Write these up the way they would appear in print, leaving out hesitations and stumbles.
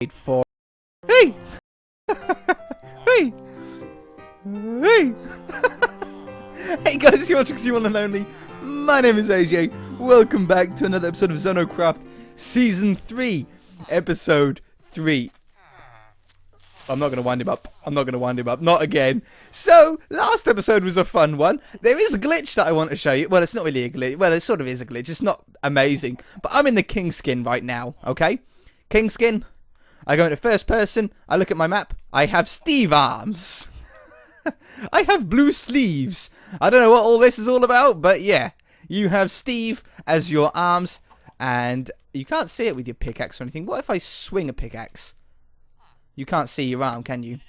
For hey hey hey hey guys, you're watching one and only. My name is AJ. Welcome back to another episode of ZONOCraft Season 3 Episode 3. I'm not going to wind him up. Not again. So, last episode was a fun one. There is a glitch that I want to show you. Well, it's not really a glitch. Well, it sort of is a glitch. It's not amazing. But I'm in the king skin right now, okay? King skin. I go into first person. I look at my map. I have Steve arms. I have blue sleeves. I don't know what all this is all about, but yeah. You have Steve as your arms. And you can't see it with your pickaxe or anything. What if I swing a pickaxe? You can't see your arm, can you?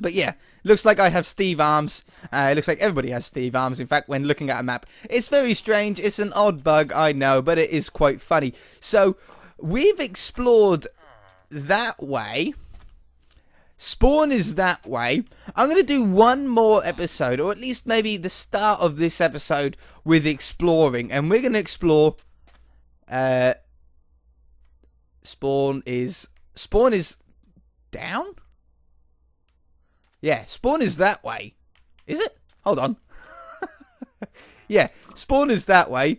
But yeah, looks like I have Steve arms. It looks like everybody has Steve arms. In fact, when looking at a map, it's very strange. It's an odd bug, I know, but it is quite funny. So, we've explored that way. Spawn is that way. I'm going to do one more episode, or at least maybe the start of this episode with exploring. And we're going to explore... Spawn is down? Yeah, spawn is that way. Is it? Hold on. Yeah, spawn is that way.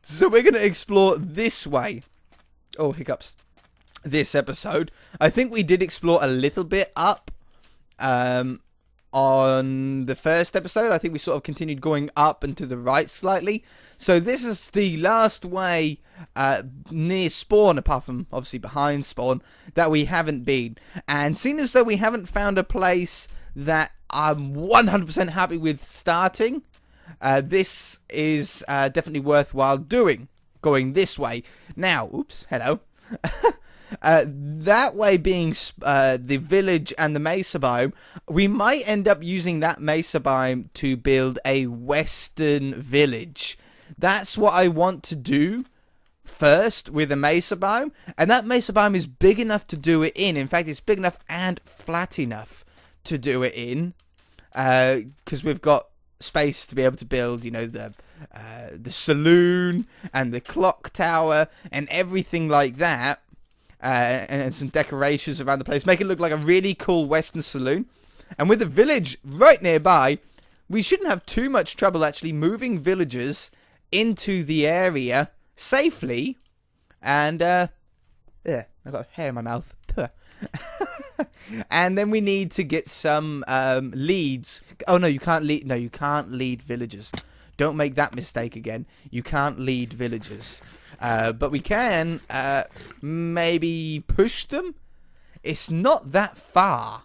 So we're going to explore this way. Oh, hiccups. This episode. I think we did explore a little bit up on the first episode. I think we sort of continued going up and to the right slightly. So this is the last way near spawn, apart from obviously behind spawn, that we haven't been. And seeing as though we haven't found a place that I'm 100% happy with starting, this is definitely worthwhile doing. Going this way. Now, oops, hello. That way being the village and the Mesa biome, we might end up using that Mesa biome to build a western village. That's what I want to do first with the Mesa biome, and that Mesa biome is big enough to do it in. In fact, it's big enough and flat enough to do it in, because we've got space to be able to build, you know, the saloon and the clock tower and everything like that. And some decorations around the place. Make it look like a really cool western saloon. And with the village right nearby, we shouldn't have too much trouble actually moving villagers into the area safely. And, yeah, I've got hair in my mouth. And then we need to get some leads. Oh, no, you can't lead. No, you can't lead villagers. Don't make that mistake again. You can't lead villagers. But we can maybe push them. It's not that far.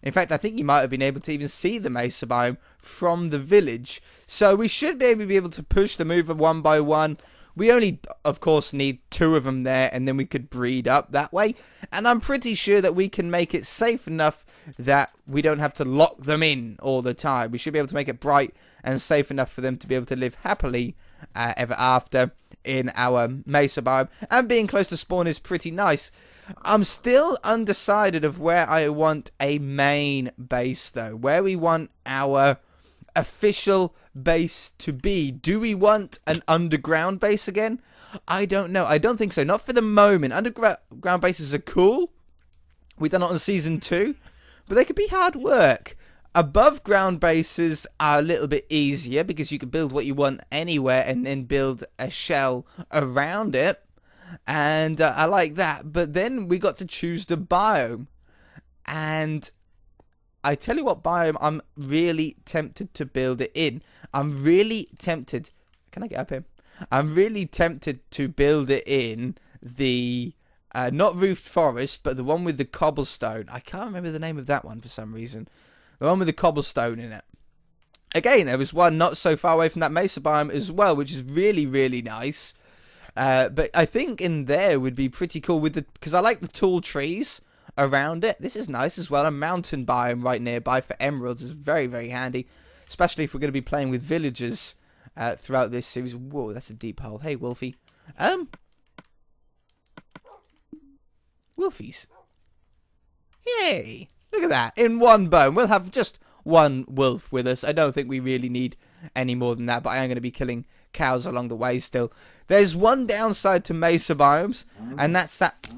In fact, I think you might have been able to even see the Mesa biome from the village. So we should be able to push them over one by one. We only, of course, need 2 of them there, and then we could breed up that way. And I'm pretty sure that we can make it safe enough that we don't have to lock them in all the time. We should be able to make it bright and safe enough for them to be able to live happily ever after in our Mesa biome. And being close to spawn is pretty nice. I'm still undecided of where I want a main base, though. Where we want our official base to be. Do we want an underground base again? I don't know. I don't think so. Not for the moment. Underground bases are cool. We've done it on Season 2. But they could be hard work. Above ground bases are a little bit easier because you can build what you want anywhere and then build a shell around it. And I like that. But then we got to choose the biome. And I tell you what biome I'm really tempted to build it in. I'm really tempted. Can I get up here? I'm really tempted to build it in the not roofed forest, but the one with the cobblestone. I can't remember the name of that one for some reason. The one with the cobblestone in it. Again, there was one not so far away from that Mesa biome as well, which is really, really nice. But I think in there would be pretty cool with because I like the tall trees around it. This is nice as well. A mountain biome right nearby for emeralds is very, very handy, especially if we're going to be playing with villagers throughout this series. Whoa, that's a deep hole. Hey, Wolfie. Wolfies. Yay. Look at that. In one bone. We'll have just one wolf with us. I don't think we really need any more than that, but I am going to be killing cows along the way still. There's one downside to Mesa biomes, and that's that...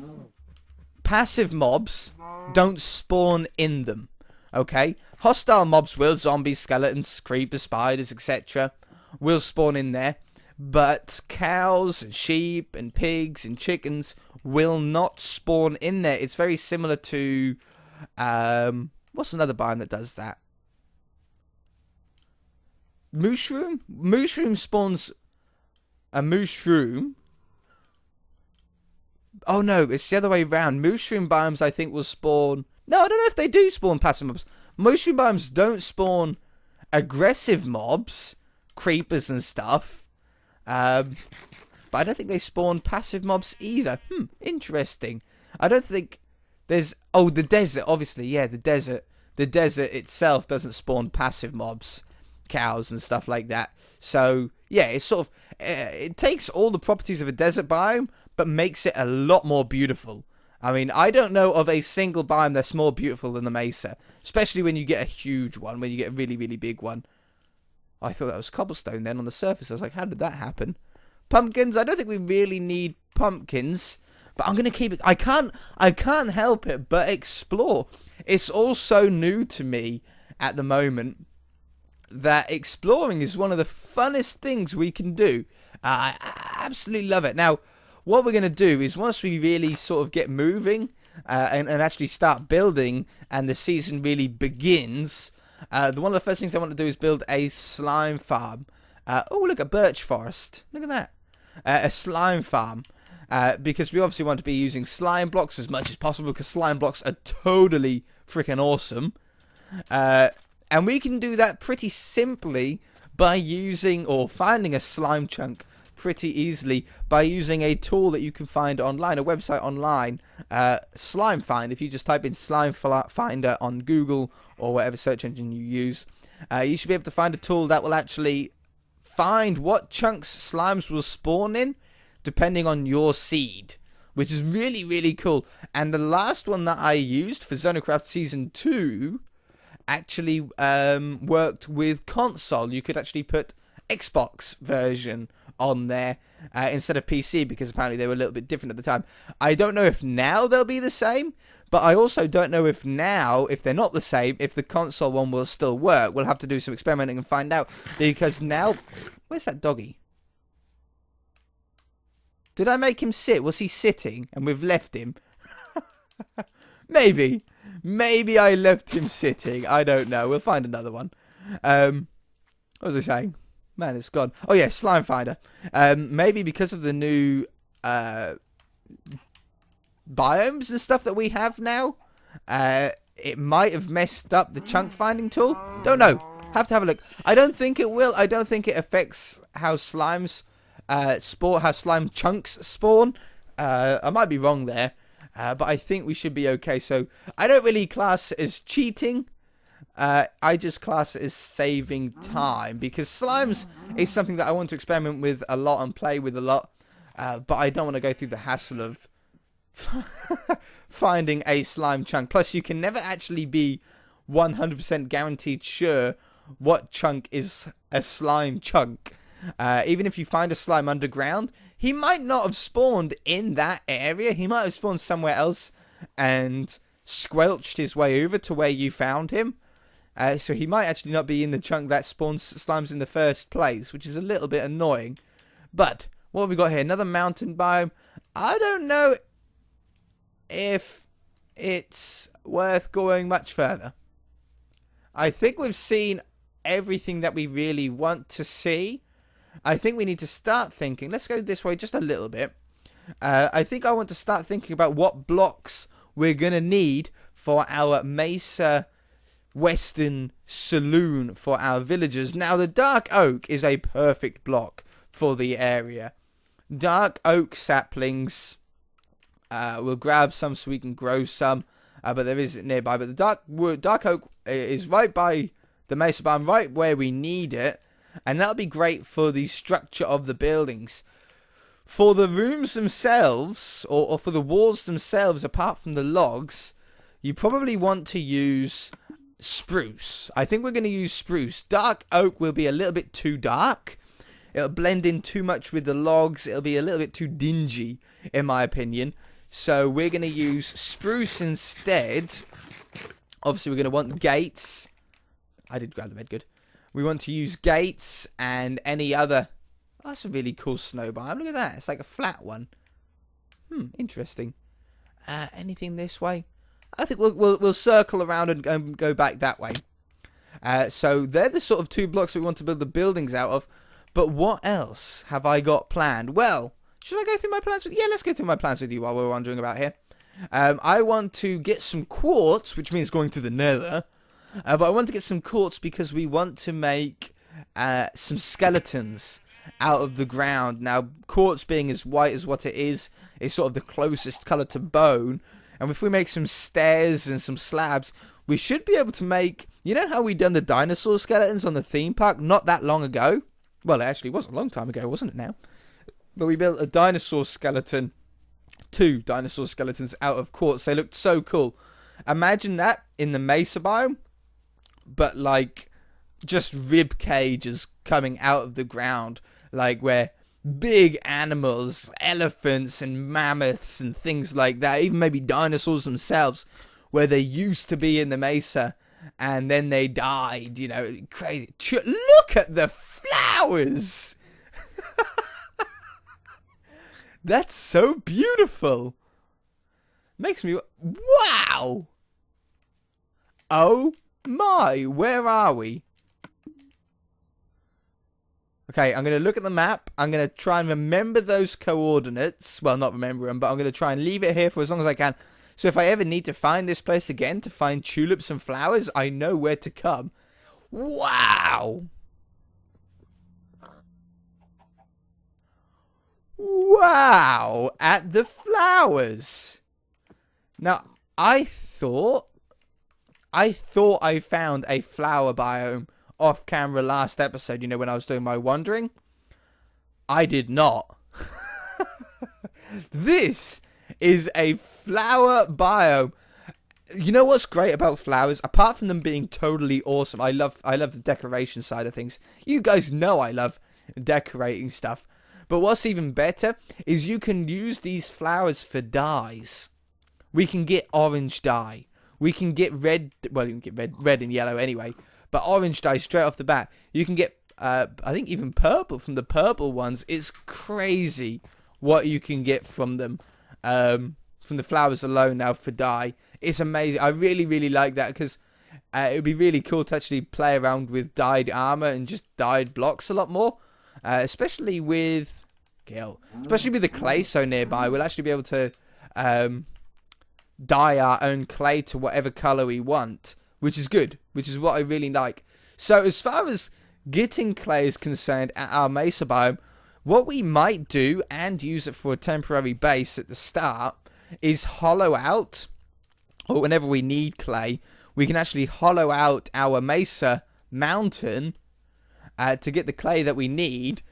passive mobs don't spawn in them. Okay? Hostile mobs will, zombies, skeletons, creepers, spiders, etc. will spawn in there. But cows and sheep and pigs and chickens will not spawn in there. It's very similar to... what's another biome that does that? Mushroom? Mushroom spawns a mushroom. Oh no, it's the other way around. Mushroom biomes, I think, will spawn... No, I don't know if they do spawn passive mobs. Mushroom biomes don't spawn aggressive mobs, creepers and stuff. But I don't think they spawn passive mobs either. Interesting. I don't think there's... Oh, the desert, obviously. Yeah, the desert. The desert itself doesn't spawn passive mobs, cows and stuff like that. So, yeah, it's sort of... it takes all the properties of a desert biome, but makes it a lot more beautiful. I mean, I don't know of a single biome that's more beautiful than the Mesa. Especially when you get a huge one, when you get a really, really big one. I thought that was cobblestone then on the surface. I was like, how did that happen? Pumpkins, I don't think we really need pumpkins. But I'm going to keep it. I can't help it but explore. It's all so new to me at the moment that exploring is one of the funnest things we can do. I absolutely love it. Now, what we're going to do is once we really sort of get moving and actually start building and the season really begins... one of the first things I want to do is build a slime farm. Oh, look, a birch forest. Look at that. A slime farm. Because we obviously want to be using slime blocks as much as possible, because slime blocks are totally freaking awesome. And we can do that pretty simply by using or finding a slime chunk pretty easily by using a tool that you can find online, a website online, Slime Find. If you just type in Slime Finder on Google or whatever search engine you use, you should be able to find a tool that will actually find what chunks slimes will spawn in depending on your seed, which is really, really cool. And the last one that I used for ZONOCraft Season 2 actually worked with console. You could actually put Xbox version on there instead of PC, because apparently they were a little bit different at the time. I don't know if now they'll be the same, but I also don't know if now, if they're not the same, if the console one will still work. We'll have to do some experimenting and find out, because now... Where's that doggy? Did I make him sit? Was he sitting and we've left him? Maybe. Maybe I left him sitting. I don't know. We'll find another one. What was I saying? Man, it's gone. Oh, yeah, Slime Finder. Maybe because of the new biomes and stuff that we have now, it might have messed up the chunk finding tool. Don't know. Have to have a look. I don't think it will. I don't think it affects how slimes spawn, how slime chunks spawn. I might be wrong there, but I think we should be okay. So I don't really class it as cheating. I just class it as saving time, because slimes is something that I want to experiment with a lot and play with a lot, but I don't want to go through the hassle of finding a slime chunk. Plus, you can never actually be 100% guaranteed sure what chunk is a slime chunk. Even if you find a slime underground, he might not have spawned in that area. He might have spawned somewhere else and squelched his way over to where you found him. So he might actually not be in the chunk that spawns slimes in the first place, which is a little bit annoying. But what have we got here? Another mountain biome. I don't know if it's worth going much further. I think we've seen everything that we really want to see. I think we need to start thinking. Let's go this way just a little bit. I think I want to start thinking about what blocks we're going to need for our Mesa Western Saloon for our villagers. Now, the dark oak is a perfect block for the area. Dark oak saplings. We'll grab some so we can grow some, but there isn't nearby. But the dark oak is right by the Mesa biome, right where we need it, and that'll be great for the structure of the buildings. For the rooms themselves, or for the walls themselves, apart from the logs, you probably want to use spruce. I think we're going to use spruce. Dark oak will be a little bit too dark. It'll blend in too much with the logs. It'll be a little bit too dingy, in my opinion. So we're going to use spruce instead. Obviously, we're going to want gates. I did grab the bed, good. We want to use gates and any other... Oh, that's a really cool snow biome. Look at that. It's like a flat one. Interesting. Anything this way? I think we'll circle around and go back that way. So they're the sort of 2 blocks we want to build the buildings out of. But what else have I got planned? Well, should I go through my plans with you? Yeah, let's go through my plans with you while we're wandering about here. I want to get some quartz, which means going to the nether. But I want to get some quartz because we want to make some skeletons out of the ground. Now, quartz being as white as what it is sort of the closest colour to bone. And if we make some stairs and some slabs, we should be able to make... You know how we done the dinosaur skeletons on the theme park not that long ago? Well, it actually was a long time ago, wasn't it now? But we built a dinosaur skeleton, 2 dinosaur skeletons out of quartz. They looked so cool. Imagine that in the Mesa biome, but like just rib cages coming out of the ground, like where big animals, elephants and mammoths and things like that, even maybe dinosaurs themselves, where they used to be in the Mesa and then they died, you know, crazy. Look at the flowers! That's so beautiful. Makes me... Wow! Oh my, where are we? Okay, I'm going to look at the map. I'm going to try and remember those coordinates. Well, not remember them, but I'm going to try and leave it here for as long as I can. So if I ever need to find this place again to find tulips and flowers, I know where to come. Wow! Wow! At the flowers. Now, I thought I found a flower biome off camera last episode, you know, when I was doing my wandering. I did not. This is a flower biome. You know what's great about flowers? Apart from them being totally awesome, I love the decoration side of things. You guys know I love decorating stuff. But what's even better is you can use these flowers for dyes. We can get orange dye. We can get red. Well, you can get red and yellow anyway. But orange dye straight off the bat. You can get, I think, even purple from the purple ones. It's crazy what you can get from them. From the flowers alone now for dye. It's amazing. I really, really like that because it would be really cool to actually play around with dyed armor and just dyed blocks a lot more. Especially with the clay so nearby. We'll actually be able to dye our own clay to whatever color we want. Which is good, which is what I really like. So as far as getting clay is concerned at our Mesa biome, what we might do, and use it for a temporary base at the start, is hollow out, or whenever we need clay, we can actually hollow out our Mesa mountain to get the clay that we need.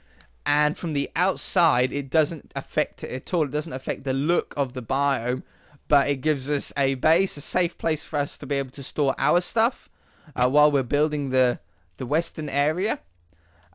And from the outside, it doesn't affect it at all. It doesn't affect the look of the biome. But it gives us a base, a safe place for us to be able to store our stuff while we're building the western area.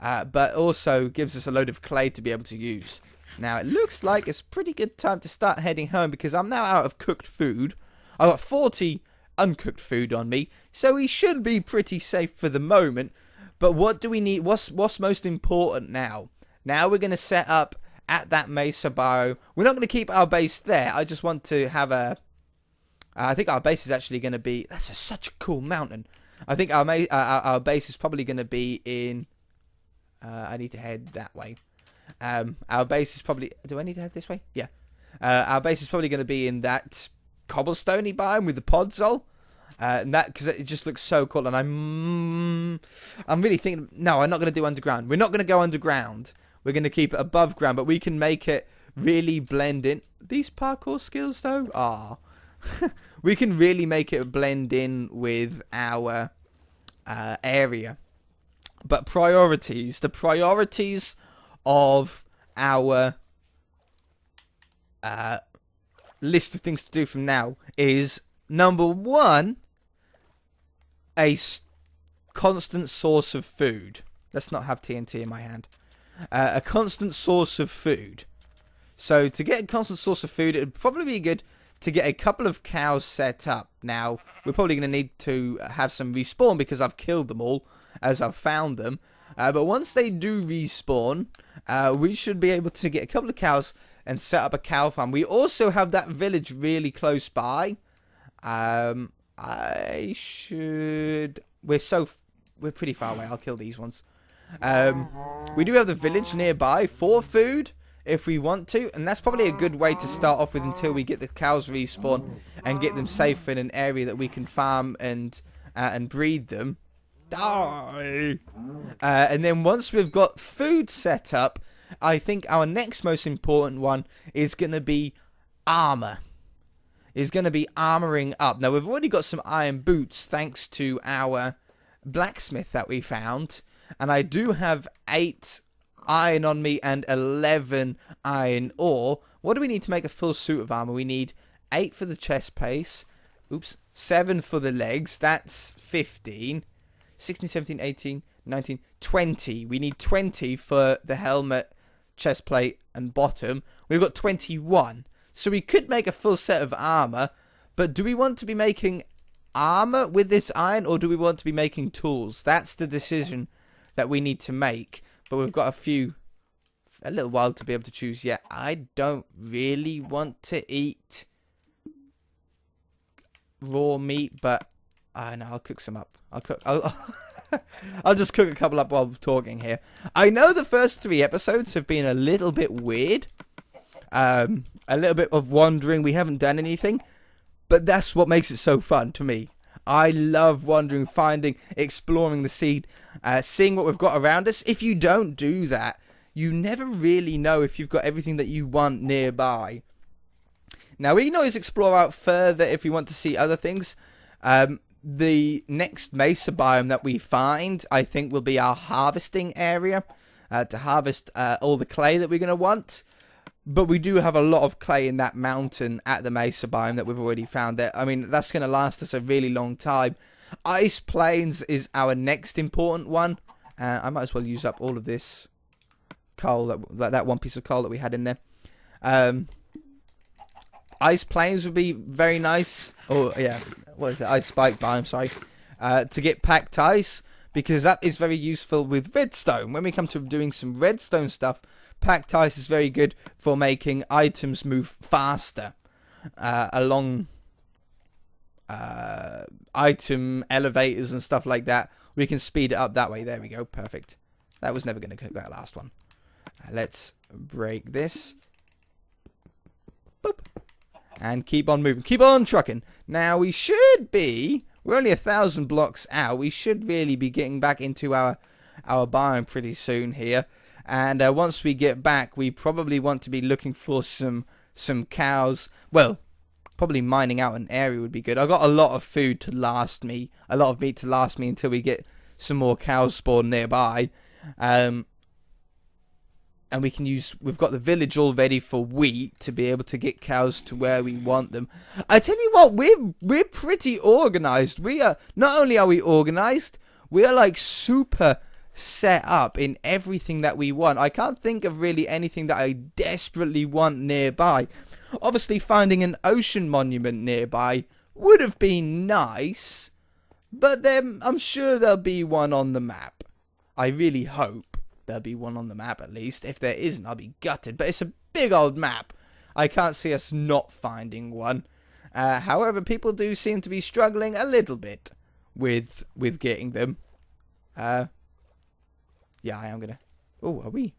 But also gives us a load of clay to be able to use. Now, it looks like it's a pretty good time to start heading home because I'm now out of cooked food. I've got 40 uncooked food on me, so we should be pretty safe for the moment. But what do we need? What's most important now? Now we're going to set up at that Mesa biome. We're not going to keep our base there. I just want to have a... I think our base is actually going to be... That's such a cool mountain. I think our base is probably going to be in... I need to head that way. Our base is probably... Do I need to head this way? Yeah. Our base is probably going to be in that cobblestoney biome with the podzol. And that, because it just looks so cool. And I'm really thinking... No, I'm not going to do underground. We're not going to go underground. We're going to keep it above ground, but we can make it really blend in. These parkour skills, though? Ah. We can really make it blend in with our area. But priorities. The priorities of our list of things to do from now is, number 1, a constant source of food. Let's not have TNT in my hand. A constant source of food. So to get a constant source of food, it would probably be good to get a couple of cows set up. Now, we're probably going to need to have some respawn because I've killed them all as I've found them. But once they do respawn, we should be able to get a couple of cows and set up a cow farm. We also have that village really close by. We're pretty far away. I'll kill these ones. We do have the village nearby for food if we want to, and that's probably a good way to start off with until we get the cows respawn and get them safe in an area that we can farm and breed them. Die! And then once we've got food set up, I think our next most important one is going to be armor. Is going to be armoring up. Now, we've already got some iron boots thanks to our blacksmith that we found. And I do have 8 iron on me and 11 iron ore. What do we need to make a full suit of armor? We need 8 for the chest piece. Oops. 7 for the legs. That's 15. 16, 17, 18, 19, 20. We need 20 for the helmet, chest plate, and bottom. We've got 21. So we could make a full set of armor. But do we want to be making armor with this iron, or do we want to be making tools? That's the decision that we need to make. But we've got a little while to be able to choose yet. I don't really want to eat raw meat, but no, I'll cook some up. I'll just cook a couple up while we're talking here. I know the first 3 episodes have been a little bit weird. A little bit of wandering. We haven't done anything. But that's what makes it so fun to me. I love wandering, finding, exploring the seed, seeing what we've got around us. If you don't do that, you never really know if you've got everything that you want nearby. Now, we can always explore out further if we want to see other things. The next Mesa biome that we find, I think, will be our harvesting area to harvest all the clay that we're going to want. But we do have a lot of clay in that mountain at the Mesa biome that we've already found there. I mean, that's going to last us a really long time. Ice plains is our next important one. I might as well use up all of this coal, that one piece of coal that we had in there. Ice plains would be very nice. Oh, yeah. What is it? Ice spike biome, sorry. To get packed ice, because that is very useful with redstone. When we come to doing some redstone stuff, packed ice is very good for making items move faster along item elevators and stuff like that. We can speed it up that way. There we go. Perfect. That was never going to cook that last one. Let's break this. Boop. And keep on moving. Keep on trucking. Now, we should be... We're only 1,000 blocks out. We should really be getting back into our biome pretty soon here. And once we get back, we probably want to be looking for some cows. Well, probably mining out an area would be good. I've got a lot of food to last me. A lot of meat to last me until we get some more cows spawned nearby. And we can use... We've got the village all ready for wheat to be able to get cows to where we want them. I tell you what, we're pretty organized. We are... Not only are we organized, we are like super set up in everything that we want. I can't think of really anything that I desperately want nearby. Obviously, finding an ocean monument nearby would have been nice. But then I'm sure there'll be one on the map. I really hope there'll be one on the map at least. If there isn't, I'll be gutted. But it's a big old map. I can't see us not finding one. However, people do seem to be struggling a little bit with getting them. Yeah, I am gonna... Oh, are we?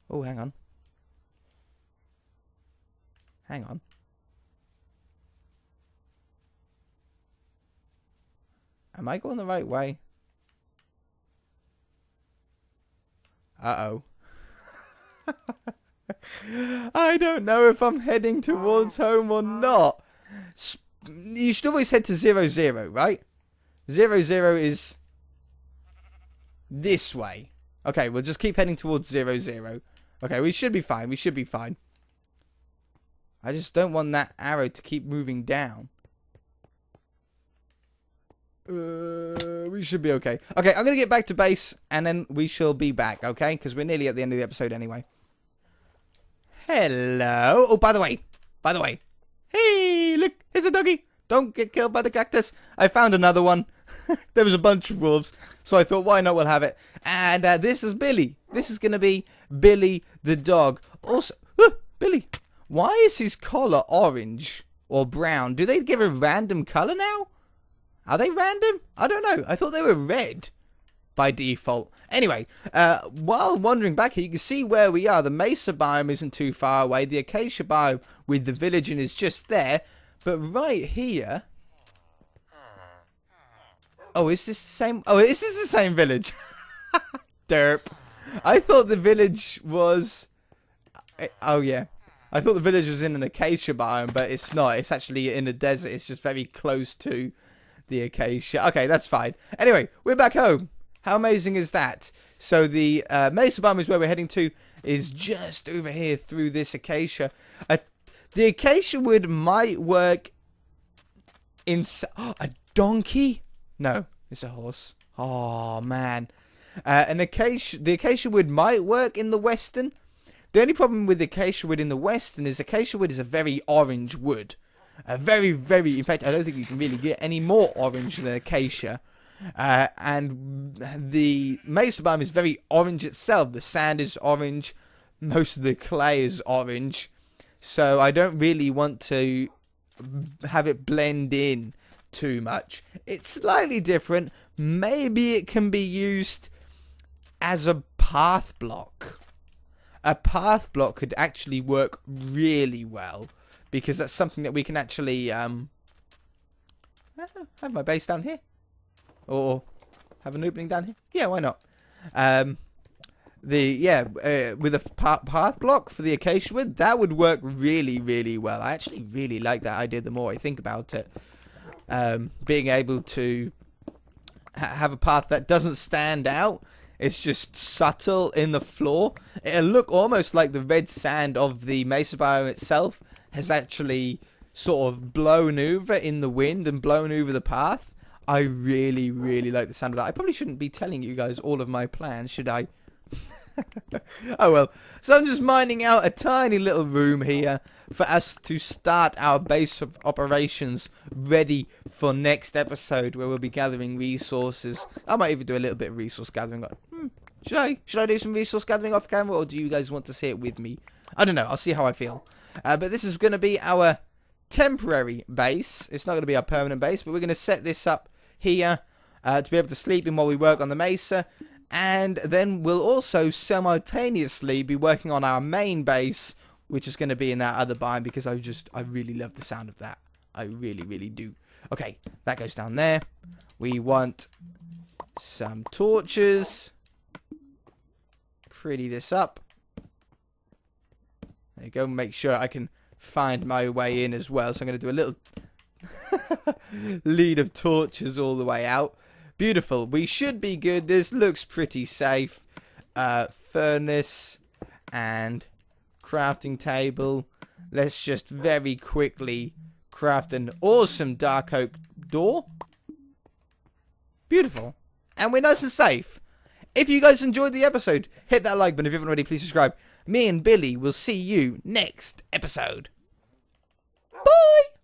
Oh, hang on. Hang on. Am I going the right way? Uh-oh. I don't know if I'm heading towards home or not. You should always head to 0, 0, right? 0, 0 is this way. Okay, we'll just keep heading towards 0, 0. Okay, we should be fine. We should be fine. I just don't want that arrow to keep moving down. We should be okay. Okay, I'm going to get back to base, and then we shall be back, okay? Because we're nearly at the end of the episode anyway. Hello. Oh, by the way. Hey, look, here's a doggy. Don't get killed by the cactus. I found another one. There was a bunch of wolves, so I thought, why not? We'll have it. And this is Billy. This is going to be Billy the dog. Also, Billy, why is his collar orange or brown? Do they give a random color now? Are they random? I don't know. I thought they were red by default. Anyway, while wandering back here, you can see where we are. The Mesa biome isn't too far away. The acacia biome with the villaging is just there. But right here... Oh, is this the same? Oh, is this the same village? Derp. I thought the village was... Oh, yeah. I thought the village was in an acacia biome, but it's not. It's actually in a desert. It's just very close to the acacia. Okay, that's fine. Anyway, we're back home. How amazing is that? So the Mesa biome is where we're heading to. Is just over here through this acacia. The acacia wood might work in... a donkey? No, it's a horse. Oh, man. The acacia wood might work in the western. The only problem with acacia wood in the western is acacia wood is a very orange wood. A very, very... In fact, I don't think you can really get any more orange than acacia. And the Mesa biome is very orange itself. The sand is orange. Most of the clay is orange. So I don't really want to have it blend in too much. It's slightly different. Maybe it can be used as a path block. A path block could actually work really well, because that's something that we can actually have my base down here, or have an opening down here. Yeah, why not? With a path block for the acacia wood, that would work really, really well. I actually really like that idea the more I think about it. Being able to have a path that doesn't stand out. It's just subtle in the floor. It'll look almost like the red sand of the Mesa biome itself has actually sort of blown over in the wind and blown over the path. I really, really like the sound of that. I probably shouldn't be telling you guys all of my plans, should I? Oh well. So I'm just mining out a tiny little room here for us to start our base of operations, ready for next episode, where we'll be gathering resources. I might even do a little bit of resource gathering. Should I do some resource gathering off camera, or do you guys want to see it with me? I don't know. I'll see how I feel. But this is going to be our temporary base. It's not going to be our permanent base, but we're going to set this up here to be able to sleep in while we work on the Mesa. And then we'll also simultaneously be working on our main base, which is going to be in that other biome, because I really love the sound of that. I really, really do. Okay, that goes down there. We want some torches. Pretty this up. There you go. Make sure I can find my way in as well. So I'm going to do a little lead of torches all the way out. Beautiful. We should be good. This looks pretty safe. Furnace and crafting table. Let's just very quickly craft an awesome dark oak door. Beautiful. And we're nice and safe. If you guys enjoyed the episode, hit that like button. If you haven't already, please subscribe. Me and Billy will see you next episode. Bye!